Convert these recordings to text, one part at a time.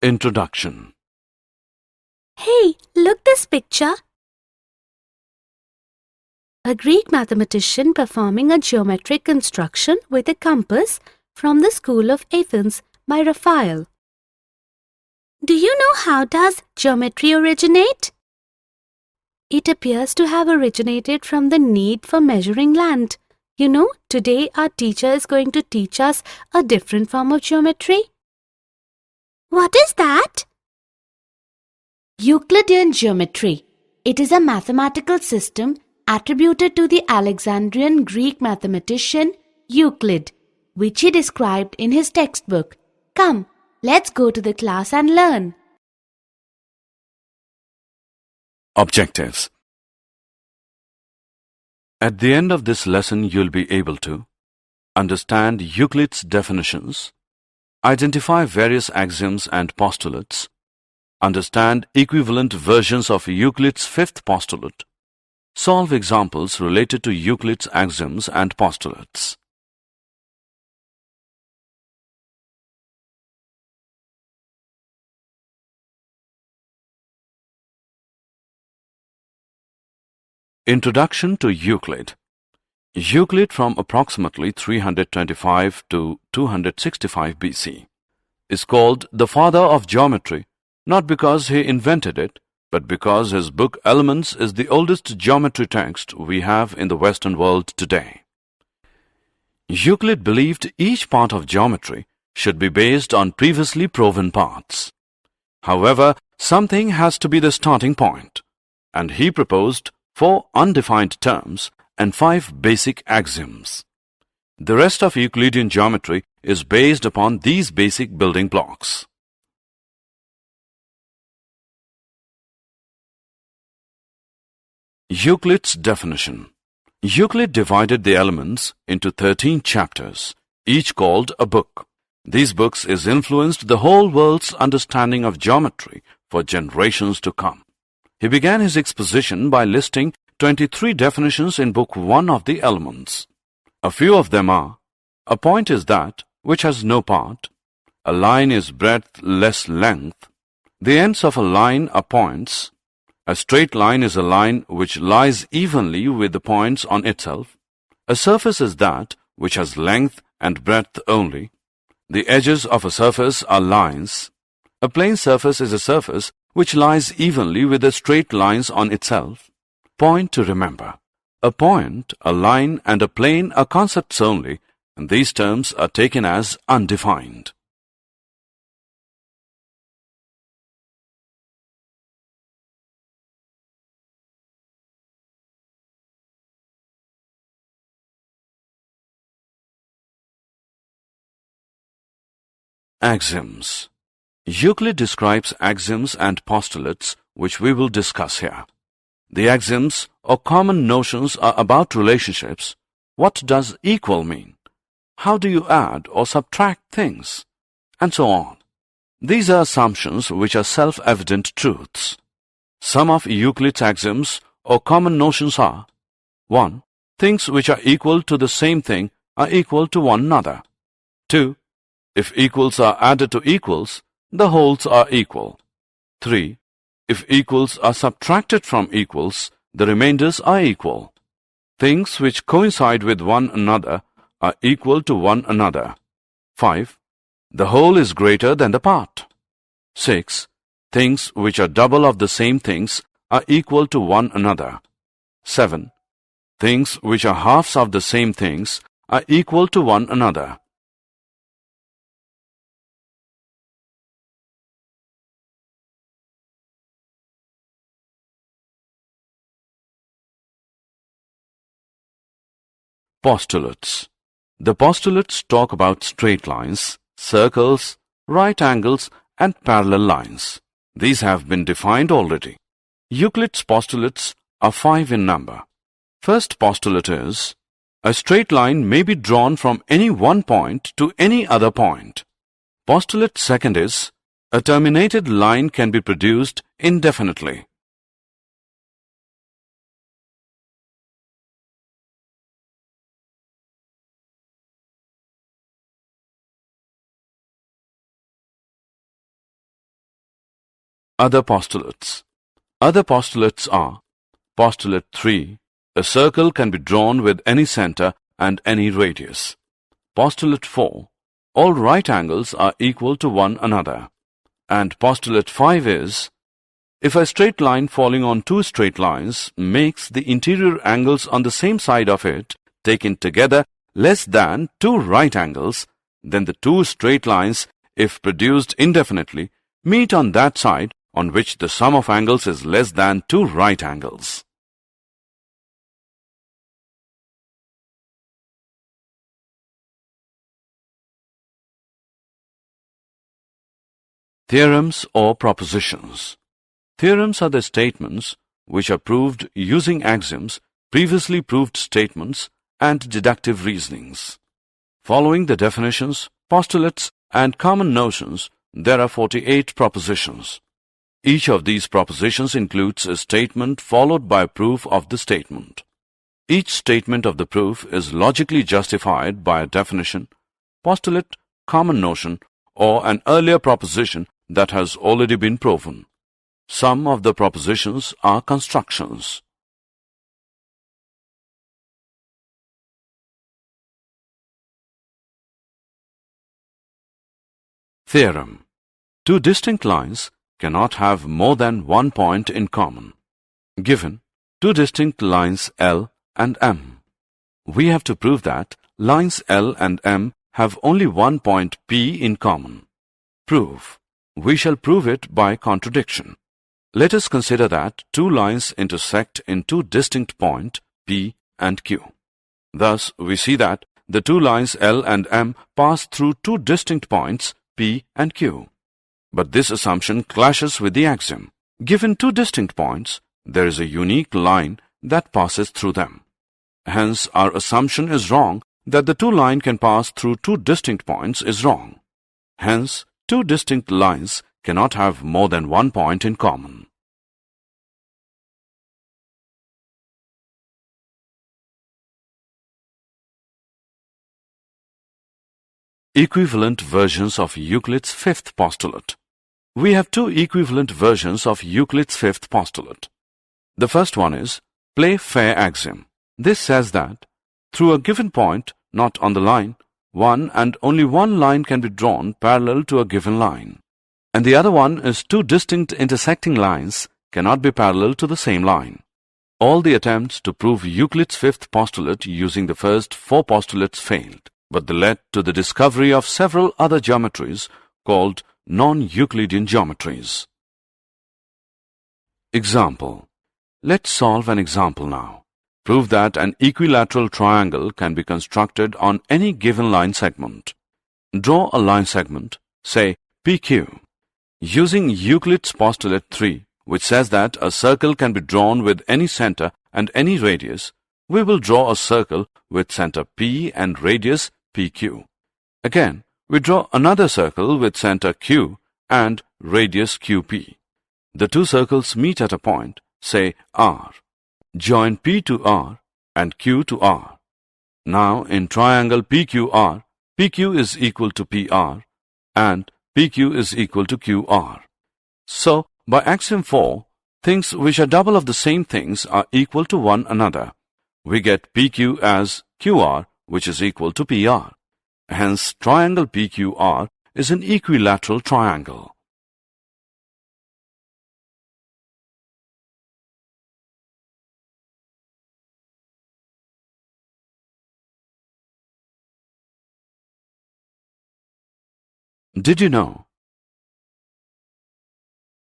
Introduction. Hey, look this picture. A Greek mathematician performing a geometric construction with a compass from the School of Athens by Raphael. Do you know how does geometry originate? It appears to have originated from the need for measuring land. You know, today our teacher is going to teach us a different form of geometry. What is that? Euclidean geometry. It is a mathematical system attributed to the Alexandrian Greek mathematician Euclid, which he described in his textbook. Come, let's go to the class and learn. Objectives. At the end of this lesson, you'll be able to understand Euclid's definitions, identify various axioms and postulates, understand equivalent versions of Euclid's fifth postulate, solve examples related to Euclid's axioms and postulates. Introduction to Euclid. Euclid from approximately 325 to 265 BC is called the father of geometry, not because he invented it, but because his book Elements is the oldest geometry text we have in the Western world today. Euclid believed each part of geometry should be based on previously proven parts. However, something has to be the starting point, and he proposed 4 undefined terms and 5 basic axioms. The rest of Euclidean geometry is based upon these basic building blocks. Euclid's definition. Euclid divided the elements into 13 chapters, each called a book. These books is influenced the whole world's understanding of geometry for generations to come. He began his exposition by listing 23 definitions in Book 1 of the Elements. A few of them are: a point is that which has no part, a line is breadth less length, the ends of a line are points, a straight line is a line which lies evenly with the points on itself, a surface is that which has length and breadth only, the edges of a surface are lines, a plane surface is a surface which lies evenly with the straight lines on itself. Point to remember. A point, a line, and a plane are concepts only, and these terms are taken as undefined. Axioms. Euclid describes axioms and postulates, which we will discuss here. The axioms or common notions are about relationships. What does equal mean? How do you add or subtract things? And so on. These are assumptions which are self-evident truths. Some of Euclid's axioms or common notions are: 1. Things which are equal to the same thing are equal to one another. 2. If equals are added to equals, the wholes are equal. 3. If equals are subtracted from equals, the remainders are equal. Things which coincide with one another are equal to one another. 5. The whole is greater than the part. 6. Things which are double of the same things are equal to one another. 7. Things which are halves of the same things are equal to one another. Postulates. The postulates talk about straight lines, circles, right angles, and parallel lines. These have been defined already. Euclid's postulates are 5 in number. First postulate is: a straight line may be drawn from any one point to any other point. Postulate second is: a terminated line can be produced indefinitely. Other postulates. Other postulates are: Postulate 3. A circle can be drawn with any center and any radius. Postulate 4. All right angles are equal to one another. And postulate 5 is: if a straight line falling on two straight lines makes the interior angles on the same side of it, taken together, less than two right angles, then the two straight lines, if produced indefinitely, meet on that side on which the sum of angles is less than two right angles. Theorems or propositions. Theorems are the statements which are proved using axioms, previously proved statements, and deductive reasonings. Following the definitions, postulates, and common notions, there are 48 propositions. Each of these propositions includes a statement followed by a proof of the statement. Each statement of the proof is logically justified by a definition, postulate, common notion, or an earlier proposition that has already been proven. Some of the propositions are constructions. Theorem. Two distinct lines cannot have more than one point in common. Given two distinct lines L and M, we have to prove that lines L and M have only one point P in common. Proof. We shall prove it by contradiction. Let us consider that two lines intersect in two distinct points P and Q. Thus, we see that the two lines L and M pass through two distinct points P and Q. But this assumption clashes with the axiom. Given two distinct points, there is a unique line that passes through them. Hence, our assumption is wrong that the two lines can pass through two distinct points is wrong. Hence, two distinct lines cannot have more than one point in common. Equivalent versions of Euclid's fifth postulate. We have two equivalent versions of Euclid's fifth postulate. The first one is play fair axiom. This says that through a given point, not on the line, one and only one line can be drawn parallel to a given line. And the other one is two distinct intersecting lines cannot be parallel to the same line. All the attempts to prove Euclid's fifth postulate using the first four postulates failed, but they led to the discovery of several other geometries called non-Euclidean geometries. Example. Let's solve an example now. Prove that an equilateral triangle can be constructed on any given line segment. Draw a line segment, say PQ. Using Euclid's postulate 3, which says that a circle can be drawn with any center and any radius, we will draw a circle with center P and radius PQ. Again, we draw another circle with center Q and radius QP. The two circles meet at a point, say R. Join P to R and Q to R. Now in triangle PQR, PQ is equal to PR and PQ is equal to QR. So, by axiom 4, things which are double of the same things are equal to one another. We get PQ as QR, which is equal to PR. Hence, triangle PQR is an equilateral triangle. Did you know?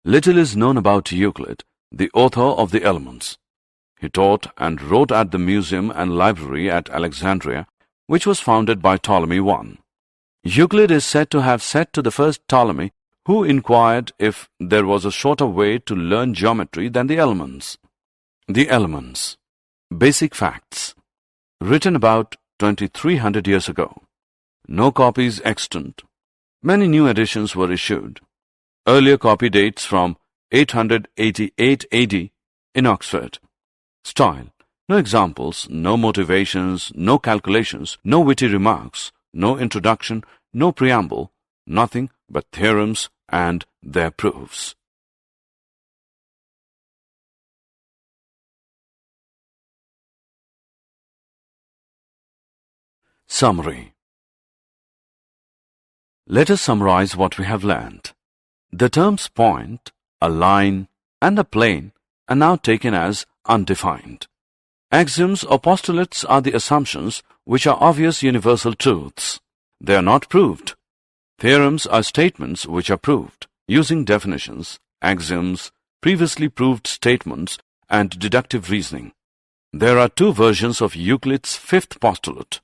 Little is known about Euclid, the author of the Elements. He taught and wrote at the museum and library at Alexandria, which was founded by Ptolemy I. Euclid is said to have said to the first Ptolemy, who inquired if there was a shorter way to learn geometry than the Elements. The Elements. Basic facts. Written about 2300 years ago. No copies extant. Many new editions were issued. Earlier copy dates from 888 AD in Oxford. Style. No examples, no motivations, no calculations, no witty remarks, no introduction, no preamble, nothing but theorems and their proofs. Summary. Let us summarize what we have learned. The terms point, a line, and a plane are now taken as undefined. Axioms or postulates are the assumptions which are obvious universal truths. They are not proved. Theorems are statements which are proved using definitions, axioms, previously proved statements, and deductive reasoning. There are two versions of Euclid's fifth postulate.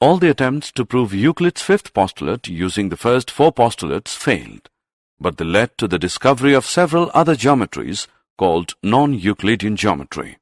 All the attempts to prove Euclid's fifth postulate using the first four postulates failed, but they led to the discovery of several other geometries called non-Euclidean geometry.